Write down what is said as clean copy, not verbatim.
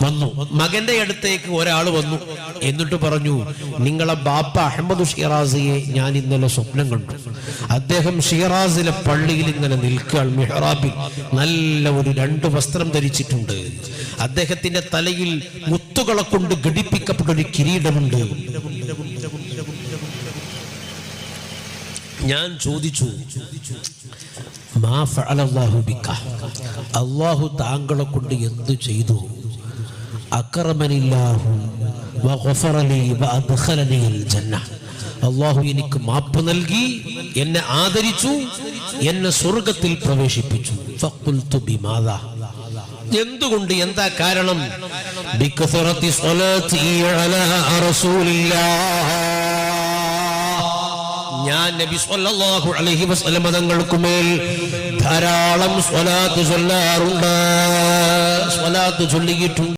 വന്നു. മകന്റെ അടുത്തേക്ക് ഒരാൾ വന്നു. എന്നിട്ട് പറഞ്ഞു, നിങ്ങളെ ബാപ്പ അഹമ്മദ് ഷിറാസിയെ ഞാൻ ഇന്നലെ സ്വപ്നം കണ്ടു. അദ്ദേഹം ഷിറാസിലെ പള്ളിയിൽ ഇങ്ങനെ നിൽക്കുക, മിഹ്റാബിൽ നല്ല ഒരു 2 വസ്ത്രം ധരിച്ചിട്ടുണ്ട്. അദ്ദേഹത്തിന്റെ തലയിൽ മുത്തുകളെ കൊണ്ട് ഘടിപ്പിക്കപ്പെട്ട ഒരു കിരീടമുണ്ട്. ഞാൻ ചോദിച്ചു, മാ ഫഅലല്ലാഹു ബിക, അല്ലാഹു താങ്കളെ കൊണ്ട് എന്തു ചെയ്തു? അക്രമനില്ലാഹു വഗഫറലി വഅദ്ഖലനിൽ ജന്ന, അല്ലാഹു എനിക്ക് മാപ്പ് നൽകി, എന്നെ ആദരിച്ചു, എന്നെ സ്വർഗ്ഗത്തിൽ പ്രവേശിപ്പിച്ചു. ഫഖുൽതു ബിമാദാ, എന്തുകൊണ്ട്, എന്താ കാരണം? ബികസറത്തി സ്വലാത്തി അലാ റസൂലില്ലാഹ്, ഞാൻ നബി സല്ലല്ലാഹു അലൈഹി വസല്ലം തങ്ങൾക്കുമേൽ ധാരാളം സ്വലാത്ത് ചൊല്ലാറുണ്ട്, സ്വലാത്ത് ചൊല്ലിയിട്ടുണ്ട്.